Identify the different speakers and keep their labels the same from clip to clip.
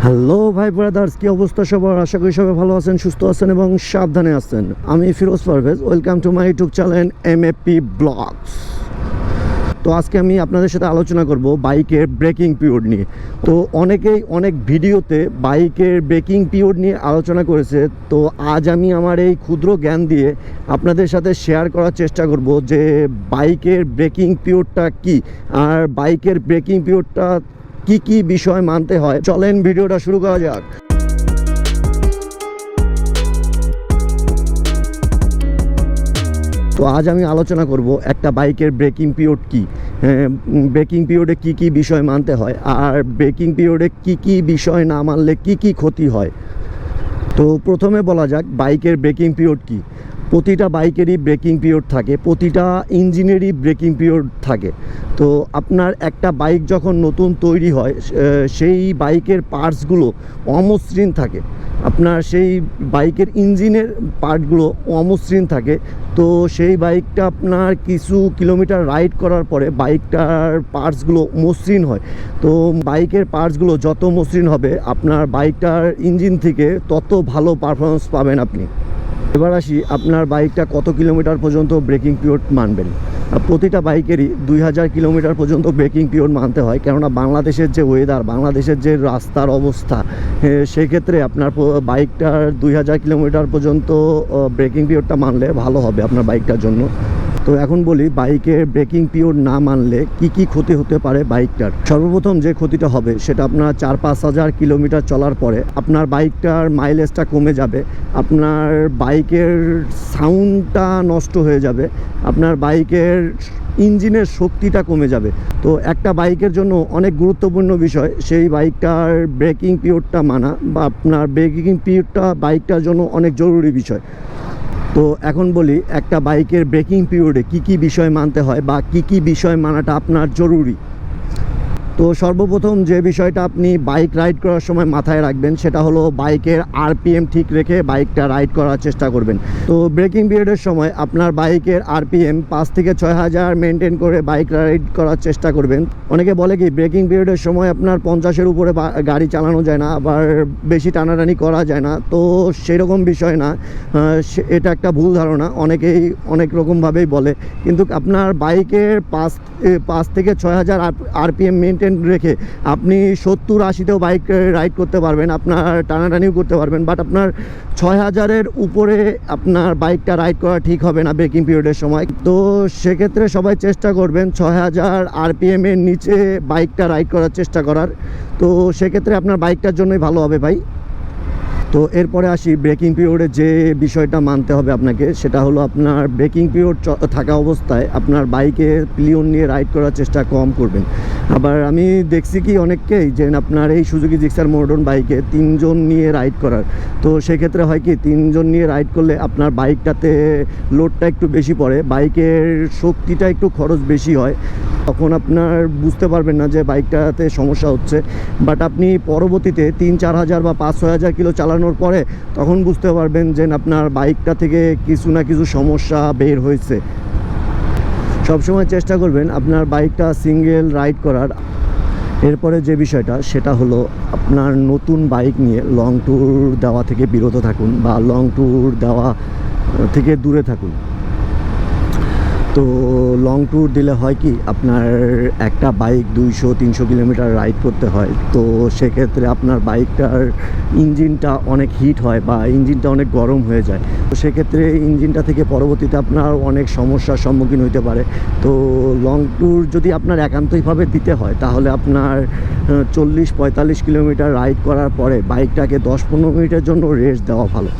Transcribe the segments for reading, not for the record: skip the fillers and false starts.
Speaker 1: Hello ভাই brothers, কি অবস্থা সবার? আশা করি সবাই ভালো আছেন, সুস্থ আছেন এবং সাবধানে আছেন। আমি Firoz Parvez, welcome to my YouTube channel MAP blogs. তো আজকে আমি আপনাদের সাথে আলোচনা করব বাইকের ব্রেকিং পিরিয়ড নিয়ে। তো অনেকেই অনেক ভিডিওতে বাইকের ব্রেকিং পিরিয়ড নিয়ে আলোচনা করেছে। তো আজ আমি আমার এই ক্ষুদ্র জ্ঞান দিয়ে আপনাদের সাথে শেয়ার করার চেষ্টা করব যে বাইকের ব্রেকিং পিরিয়ডটা কী, আর বাইকের ব্রেকিং পিরিয়ডটা কি কি বিষয় মানতে হয়। চলেন ভিডিওটা শুরু করা যাক। তো আজ আমি আলোচনা করব একটা বাইকের ব্রেকিং পিরিয়ড কী, ব্রেকিং পিরিয়ডে কি কি বিষয় মানতে হয়, আর ব্রেকিং পিরিয়ডে কি কি বিষয় না মানলে কি কি ক্ষতি হয়। তো প্রথমে বলা যাক বাইকের ব্রেকিং পিরিয়ড কী। প্রতিটা বাইকেরই ব্রেকিং পিরিয়ড থাকে, প্রতিটা ইঞ্জিনেরই ব্রেকিং পিরিয়ড থাকে। তো আপনার একটা বাইক যখন নতুন তৈরি হয়, সেই বাইকের পার্টসগুলো অমসৃণ থাকে। আপনার সেই বাইকের ইঞ্জিনের পার্টগুলো অমসৃণ থাকে। তো সেই বাইকটা আপনার কিছু কিলোমিটার রাইড করার পরে বাইকটার পার্টসগুলো মসৃণ হয়। তো বাইকের পার্টসগুলো যত মসৃণ হবে, আপনার বাইকটার ইঞ্জিন থেকে তত ভালো পারফরমেন্স পাবেন আপনি। এবার আসি, আপনার বাইকটা কত কিলোমিটার পর্যন্ত ব্রেকিং পিরিয়ড মানবেন। প্রতিটা বাইকেরই 2000 কিলোমিটার পর্যন্ত ব্রেকিং পিরিয়ড মানতে হয়, কেননা বাংলাদেশের যে ওয়েদার, বাংলাদেশের যে রাস্তার অবস্থা, সেক্ষেত্রে আপনার বাইকটার 2000 কিলোমিটার পর্যন্ত ব্রেকিং পিরিয়ডটা মানলে ভালো হবে আপনার বাইকটার জন্য। তো এখন বলি বাইকের ব্রেকিং পিরিয়ড না মানলে কি কি ক্ষতি হতে পারে বাইকটার। সর্বপ্রথম যে ক্ষতিটা হবে সেটা আপনার 4-5 হাজার কিলোমিটার চলার পরে আপনার বাইকটার মাইলেজটা কমে যাবে, আপনার বাইকের সাউন্ডটা নষ্ট হয়ে যাবে, আপনার বাইকের ইঞ্জিনের শক্তিটা কমে যাবে। তো একটা বাইকের জন্য অনেক গুরুত্বপূর্ণ বিষয় সেই বাইকটার ব্রেকিং পিরিয়ডটা মানা, বা আপনার ব্রেকিং পিরিয়ডটা বাইকটার জন্য অনেক জরুরি বিষয়। তো এখন বলি একটা বাইকের ব্রেকিং পিরিয়ডে কি কি বিষয় মানতে হয় বা কি কি বিষয় মানাটা আপনার জরুরি। তো সর্বপ্রথম যে বিষয়টা আপনি বাইক রাইড করার সময় মাথায় রাখবেন সেটা হলো বাইকের আরপিএম ঠিক রেখে বাইকটা রাইড করার চেষ্টা করবেন। তো ব্রেকিং পিরিয়ডের সময় আপনার বাইকের আরপিএম 5 থেকে 6000 মেনটেন করে বাইক রাইড করার চেষ্টা করবেন। অনেকে বলে কি ব্রেকিং পিরিয়ডের সময় আপনার 50-এর উপরে গাড়ি চালানো যায় না, আবার বেশি টানাটানি করা যায় না। তো সেরকম বিষয় না, এটা একটা ভুল ধারণা, অনেকেই অনেক রকমভাবেই বলে। কিন্তু আপনার বাইকের 5 থেকে 6000 আরপিএম মেনটেন রেখে আপনি 70-80তেও বাইক রাইড করতে পারবেন, আপনার টানাটানিও করতে পারবেন। বাট আপনার 6000-এর উপরে আপনার বাইকটা রাইড করা ঠিক হবে না ব্রেকিং পিরিয়ডের সময়। তো সেক্ষেত্রে সবাই চেষ্টা করবেন 6000 আরপিএম এর নিচে বাইকটা রাইড করার চেষ্টা করার। তো সেক্ষেত্রে আপনার বাইকটার জন্যই ভালো হবে ভাই। তো এরপরে আসি ব্রেকিং পিরিয়ডে যে বিষয়টা মানতে হবে আপনাকে, সেটা হলো আপনার ব্রেকিং পিরিয়ড থাকা অবস্থায় আপনার বাইকে পিলিয়ন নিয়ে রাইড করার চেষ্টা কম করবেন। আবার আমি দেখছি কি অনেককেই যে আপনার এই সুজুকি জিক্সার মডার্ন বাইকে 3 জন নিয়ে রাইড করার। তো সেক্ষেত্রে হয় কি 3 জন নিয়ে রাইড করলে আপনার বাইকটাতে লোডটা একটু বেশি পড়ে, বাইকের শক্তিটা একটু খরচ বেশি হয়। তখন আপনার বুঝতে পারবেন না যে বাইকটাতে সমস্যা হচ্ছে। বাট আপনি পরবর্তীতে 3-4 হাজার বা 5-6 হাজার কিলো চালানোর পরে তখন বুঝতে পারবেন যে আপনার বাইকটা থেকে কিছু না কিছু সমস্যা বের হয়েছে। সবসময় চেষ্টা করবেন আপনার বাইকটা সিঙ্গেল রাইড করার। এরপরে যে বিষয়টা সেটা হলো আপনার নতুন বাইক নিয়ে লং ট্যুর দেওয়া থেকে বিরত থাকুন, বা লং ট্যুর দেওয়া থেকে দূরে থাকুন। তো লং ট্যুর দিলে হয় কি আপনার একটা বাইক 200-300 কিলোমিটার রাইড করতে হয়। তো সেক্ষেত্রে আপনার বাইকটার ইঞ্জিনটা অনেক হিট হয় বা ইঞ্জিনটা অনেক গরম হয়ে যায়। তো সেক্ষেত্রে ইঞ্জিনটা থেকে পরবর্তীতে আপনার অনেক সমস্যার সম্মুখীন হতে পারে। তো লং ট্যুর যদি আপনার একান্তইভাবে দিতে হয় তাহলে আপনার 40-45 কিলোমিটার রাইড করার পরে বাইকটাকে 10-15 মিনিটের জন্য রেস্ট দেওয়া ভালো।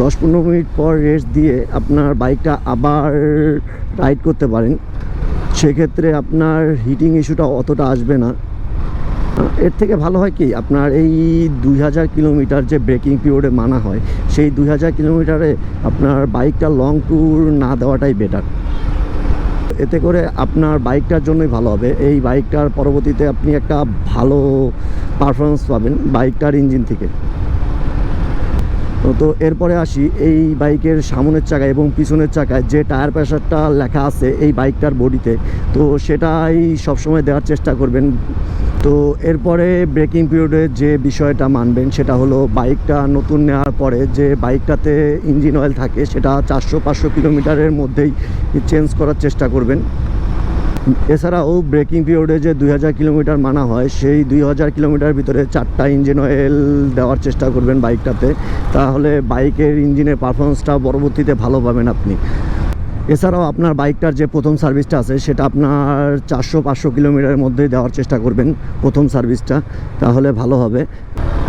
Speaker 1: 10-15 মিনিট পর রেস্ট দিয়ে আপনার বাইকটা আবার রাইড করতে পারেন। সেক্ষেত্রে আপনার হিটিং ইস্যুটা অতটা আসবে না। এর থেকে ভালো হয় কি আপনার এই 2000 কিলোমিটার যে ব্রেকিং পিরিয়ডে মানা হয়, সেই 2000 কিলোমিটারে আপনার বাইকটা লং ট্যুর না দেওয়াটাই বেটার। এতে করে আপনার বাইকটার জন্যই ভালো হবে। এই বাইকটার পরবর্তীতে আপনি একটা ভালো পারফরমেন্স পাবেন বাইকটার ইঞ্জিন থেকে। তো এরপরে আসি এই বাইকের সামনের চাকায় এবং পিছনের চাকায় যে টায়ার প্রেশারটা লেখা আছে এই বাইকটার বডিতে, তো সেটাই সবসময় দেওয়ার চেষ্টা করবেন। তো এরপরে ব্রেকিং পিরিয়ডে যে বিষয়টা মানবেন সেটা হলো বাইকটা নতুন নেওয়ার পরে যে বাইকটাতে ইঞ্জিন অয়েল থাকে সেটা 400-500 কিলোমিটারের মধ্যেই চেঞ্জ করার চেষ্টা করবেন। এছাড়াও ব্রেকিং পিরিয়ডে যে 2000 কিলোমিটার মানা হয় সেই 2000 কিলোমিটার ভিতরে 4টা ইঞ্জিন অয়েল দেওয়ার চেষ্টা করবেন বাইকটাতে, তাহলে বাইকের ইঞ্জিনের পারফরমেন্সটা পরবর্তীতে ভালো পাবেন আপনি। এছাড়াও আপনার বাইকটার যে প্রথম সার্ভিসটা আছে সেটা আপনার 400-500 কিলোমিটারের মধ্যে দেওয়ার চেষ্টা করবেন প্রথম সার্ভিসটা, তাহলে ভালো হবে।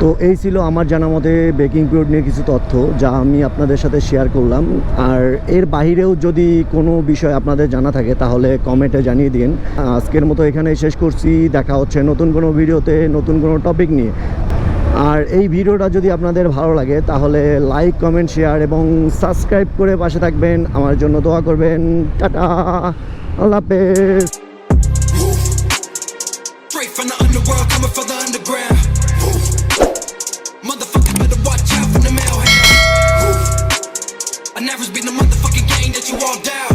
Speaker 1: তো এই ছিল আমার জানা মতে ব্রেকিং পিরিয়ড নিয়ে কিছু তথ্য যা আমি আপনাদের সাথে শেয়ার করলাম। আর এর বাহিরেও যদি কোনো বিষয় আপনাদের জানা থাকে তাহলে কমেন্টে জানিয়ে দিন। আজকের মতো এখানেই শেষ করছি, দেখা হচ্ছে নতুন কোনো ভিডিওতে নতুন কোনো টপিক নিয়ে। আর এই ভিডিওটা যদি আপনাদের ভালো লাগে তাহলে লাইক, কমেন্ট, শেয়ার এবং সাবস্ক্রাইব করে পাশে থাকবেন, আমার জন্য দোয়া করবেন। টাটা, আল্লাহ হাফেজ।
Speaker 2: Straight from the underworld, coming for the underground. Motherfuckers better watch out from the mailhouse. I never been the motherfucking game that you all down.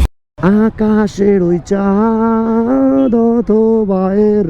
Speaker 1: আকাশের ওই চাঁদ অথবা এর